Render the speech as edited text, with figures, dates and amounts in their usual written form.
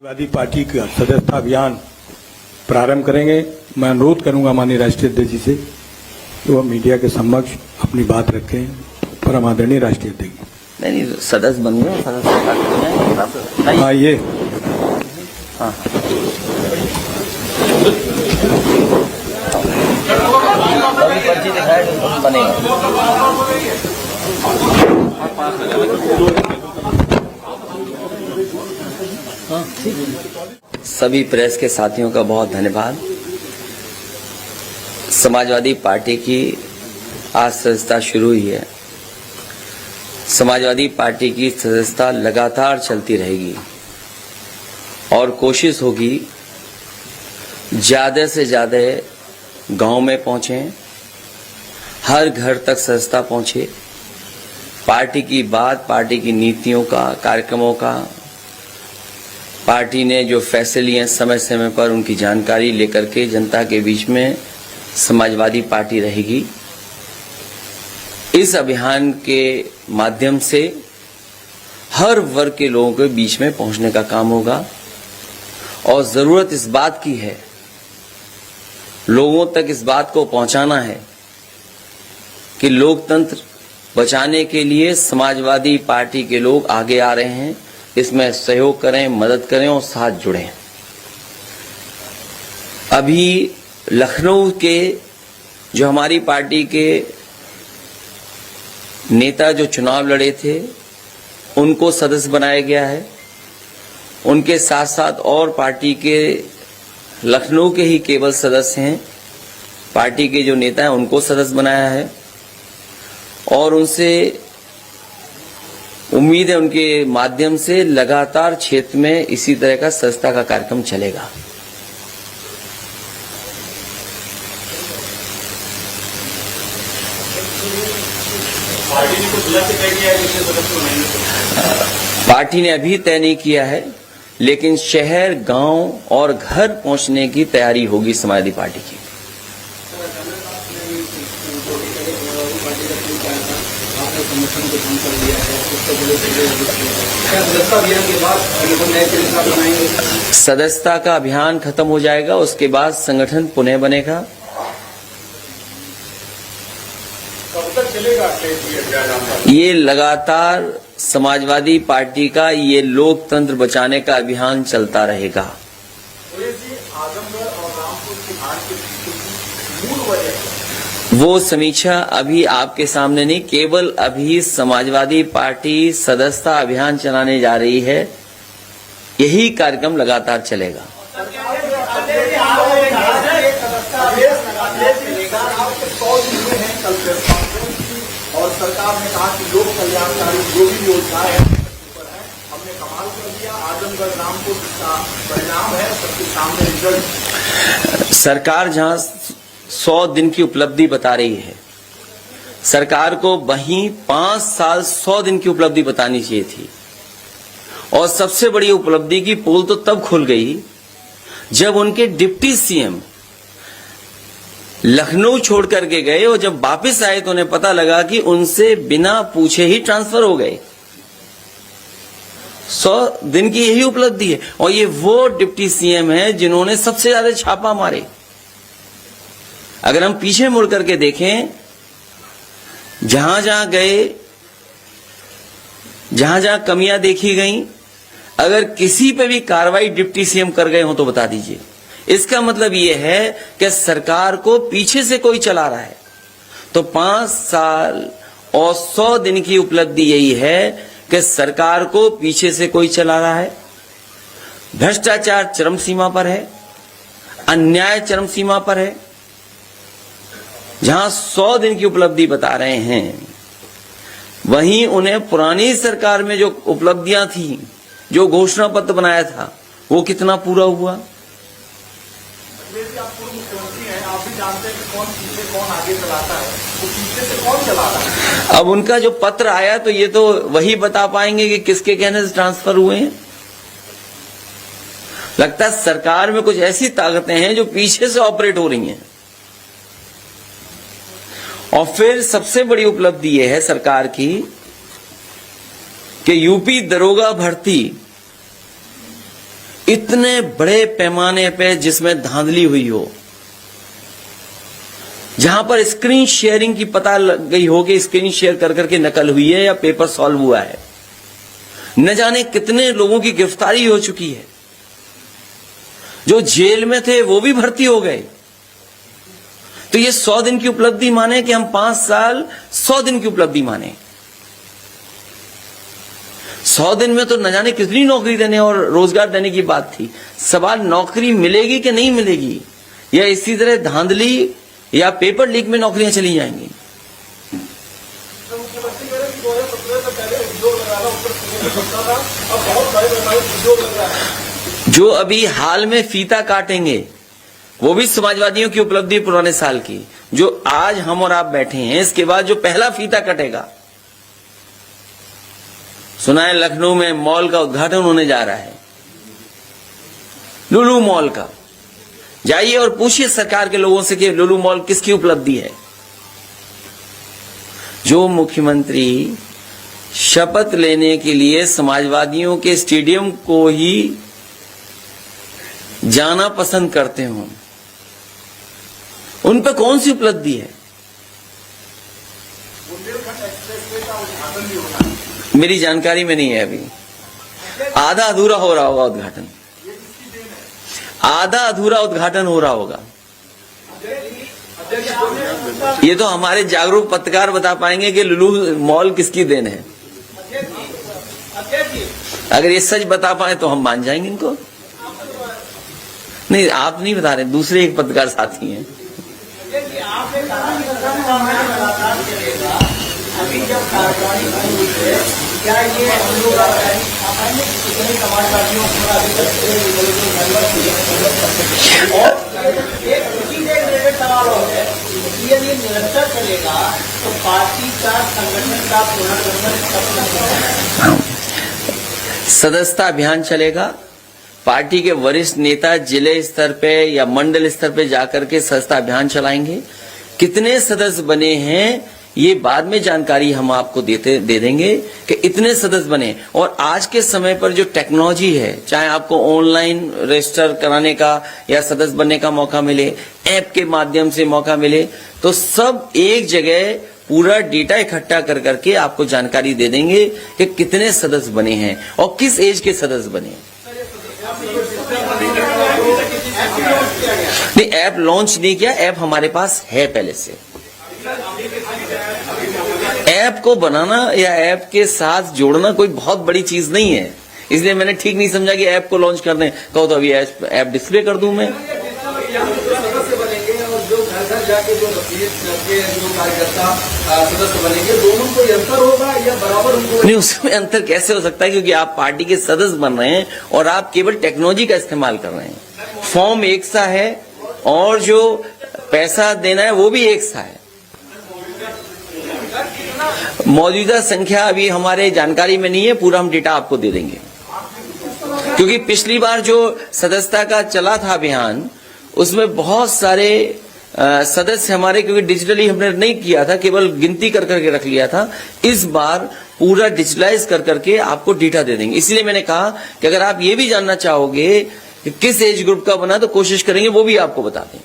Samajwadi party का सदस्यता अभियान प्रारंभ करेंगे। मैं अनुरोध करूंगा माननीय राष्ट्रीय अध्यक्ष जी से कि वह मीडिया के समक्ष अपनी बात रखें। परम आदरणीय राष्ट्रीय अध्यक्ष। नहीं सदस्य बन गए, सदस्य आइए। हाँ पर्ची दिखाए तो बनेगा। सभी प्रेस के साथियों का बहुत धन्यवाद। समाजवादी पार्टी की आज सदस्यता शुरू हुई है। समाजवादी पार्टी की सदस्यता लगातार चलती रहेगी और कोशिश होगी ज्यादा से ज्यादा गांव में पहुंचे, हर घर तक सदस्यता पहुंचे, पार्टी की बात, पार्टी की नीतियों का, कार्यक्रमों का, पार्टी ने जो फैसले लिए समय समय पर उनकी जानकारी लेकर के जनता के बीच में समाजवादी पार्टी रहेगी। इस अभियान के माध्यम से हर वर्ग के लोगों के बीच में पहुंचने का काम होगा और जरूरत इस बात की है, लोगों तक इस बात को पहुंचाना है कि लोकतंत्र बचाने के लिए समाजवादी पार्टी के लोग आगे आ रहे हैं। इसमें सहयोग करें, मदद करें और साथ जुड़ें। अभी लखनऊ के जो हमारी पार्टी के नेता जो चुनाव लड़े थे उनको सदस्य बनाया गया है। उनके साथ साथ और पार्टी के लखनऊ के ही केवल सदस्य हैं, पार्टी के जो नेता हैं उनको सदस्य बनाया है और उनसे उम्मीद है उनके माध्यम से लगातार क्षेत्र में इसी तरह का सदस्यता का कार्यक्रम चलेगा। पार्टी ने अभी तय नहीं किया है, लेकिन शहर, गांव और घर पहुंचने की तैयारी होगी समाजवादी पार्टी की। सदस्यता का अभियान खत्म हो जाएगा, उसके बाद संगठन पुनः बनेगा। कब तक चलेगा ये लगातार समाजवादी पार्टी का ये लोकतंत्र बचाने का अभियान चलता रहेगा। आजमगढ़ और रामपुर की हार की मूल वजह वो समीक्षा अभी आपके सामने नहीं, केवल अभी समाजवादी पार्टी सदस्यता अभियान चलाने जा रही है। यही कार्यक्रम लगातार चलेगा। और सरकार ने कहा कि लोक कल्याणकारी जो भी योजना है हमने कमाल कर दिया। आजमगढ़ रामपुर का परिणाम है, सबके सामने रिजल्ट। सरकार जहां 100 दिन की उपलब्धि बता रही है, सरकार को वहीं 5 साल 100 दिन की उपलब्धि बतानी चाहिए थी। और सबसे बड़ी उपलब्धि की पोल तो तब खुल गई जब उनके डिप्टी सीएम लखनऊ छोड़ करके गए और जब वापस आए तो उन्हें पता लगा कि उनसे बिना पूछे ही ट्रांसफर हो गए। 100 दिन की यही उपलब्धि है और ये वो डिप्टी सीएम है जिन्होंने सबसे ज्यादा छापा मारे। अगर हम पीछे मुड़ करके देखें, जहां जहां गए, जहां जहां कमियां देखी गई, अगर किसी पे भी कार्रवाई डिप्टी सीएम कर गए हो तो बता दीजिए। इसका मतलब यह है कि सरकार को पीछे से कोई चला रहा है। तो 5 साल और 100 दिन की उपलब्धि यही है कि सरकार को पीछे से कोई चला रहा है। भ्रष्टाचार चरम सीमा पर है, अन्याय चरम सीमा पर है। जहां 100 दिन की उपलब्धि बता रहे हैं, वहीं उन्हें पुरानी सरकार में जो उपलब्धियां थी, जो घोषणा पत्र बनाया था, वो कितना पूरा हुआ। आप पूर्व मुख्यमंत्री हैं, आप भी जानते हैं कि कौन पीछे कौन आगे चलाता है, तो पीछे से कौन चला रहा है। अब उनका जो पत्र आया तो ये तो वही बता पाएंगे कि किसके कहने से ट्रांसफर हुए हैं। लगता है सरकार में कुछ ऐसी ताकतें हैं जो पीछे से ऑपरेट हो रही हैं। और फिर सबसे बड़ी उपलब्धि यह है सरकार की कि यूपी दरोगा भर्ती इतने बड़े पैमाने पे जिसमें धांधली हुई हो, जहां पर स्क्रीन शेयरिंग की पता लग गई हो कि स्क्रीन शेयर कर करके नकल हुई है या पेपर सॉल्व हुआ है, न जाने कितने लोगों की गिरफ्तारी हो चुकी है, जो जेल में थे वो भी भर्ती हो गए। तो ये 100 दिन की उपलब्धि माने कि हम 5 साल 100 दिन की उपलब्धि माने। 100 दिन में तो न जाने कितनी नौकरी देने और रोजगार देने की बात थी। सवाल नौकरी मिलेगी कि नहीं मिलेगी, या इसी तरह धांधली या पेपर लीक में नौकरियां चली जाएंगी। मुख्यमंत्री कह रहे हैं कि 2017 से पहले उद्योग लगाना उत्तर प्रदेश में सकता था, अब बहुत बड़े पैमाने उद्योग लग रहा है। जो अभी हाल में फीता काटेंगे वो भी समाजवादियों की उपलब्धि पुराने साल की। जो आज हम और आप बैठे हैं, इसके बाद जो पहला फीता कटेगा, सुना है लखनऊ में मॉल का उद्घाटन होने जा रहा है, लुलु मॉल का। जाइए और पूछिए सरकार के लोगों से कि लुलु मॉल किसकी उपलब्धि है। जो मुख्यमंत्री शपथ लेने के लिए समाजवादियों के स्टेडियम को ही जाना पसंद करते हों, उन पर कौन सी उपलब्धि है? बुंदेलखंड एक्सप्रेसवे का उद्घाटन भी होना है। मेरी जानकारी में नहीं है, अभी आधा अधूरा हो रहा होगा उद्घाटन, आधा अधूरा उद्घाटन हो रहा होगा। ये तो हमारे जागरूक पत्रकार बता पाएंगे कि लुलु मॉल किसकी देन है। अगर ये सच बता पाए तो हम मान जाएंगे इनको। नहीं, आप नहीं बता रहे, दूसरे एक पत्रकार साथी हैं। अभी जब कार्यवाही हुई है, क्या ये हम लोग कितने समाजवादियों को अभी तक और एक उसी से रिलेटेड सवाल हो है, यदि निरंतर चलेगा तो पार्टी का संगठन का पुनर्गठन कब तक? सदस्यता अभियान चलेगा। पार्टी के वरिष्ठ नेता जिले स्तर पे या मंडल स्तर पे जाकर के सदस्यता अभियान चलाएंगे। कितने सदस्य बने हैं ये बाद में जानकारी हम आपको दे देंगे कि इतने सदस्य बने। और आज के समय पर जो टेक्नोलॉजी है, चाहे आपको ऑनलाइन रजिस्टर कराने का या सदस्य बनने का मौका मिले, ऐप के माध्यम से मौका मिले, तो सब एक जगह पूरा डेटा इकट्ठा कर करके आपको जानकारी दे देंगे कि कितने सदस्य बने हैं और किस एज के सदस्य बने हैं। नहीं, ऐप लॉन्च नहीं किया, ऐप हमारे पास है पहले से। ऐप को बनाना या ऐप के साथ जोड़ना कोई बहुत बड़ी चीज नहीं है, इसलिए मैंने ठीक नहीं समझा कि ऐप को लॉन्च कर दें। कहो तो अभी ऐप डिस्प्ले कर दूं मैं। सदस्य बनेंगे और जो घर घर जाके जो कार्यकर्ता सदस्य बनेंगे, दोनों को अंतर होगा या बराबर उनको? नहीं, उसमें अंतर कैसे हो सकता है, क्योंकि आप पार्टी के सदस्य बन रहे हैं और आप केवल टेक्नोलॉजी का इस्तेमाल कर रहे हैं। फॉर्म एक सा है और जो पैसा देना है वो भी एक सा है। मौजूदा संख्या अभी हमारे जानकारी में नहीं है, पूरा हम डेटा आपको दे देंगे। क्योंकि पिछली बार जो सदस्यता का चला था अभियान, उसमें बहुत सारे सदस्य हमारे, क्योंकि डिजिटली हमने नहीं किया था, केवल गिनती कर करके रख लिया था। इस बार पूरा डिजिटलाइज कर करके आपको डेटा दे देंगे। इसलिए मैंने कहा कि अगर आप ये भी जानना चाहोगे कि किस एज ग्रुप का बना, तो कोशिश करेंगे वो भी आपको बता दें।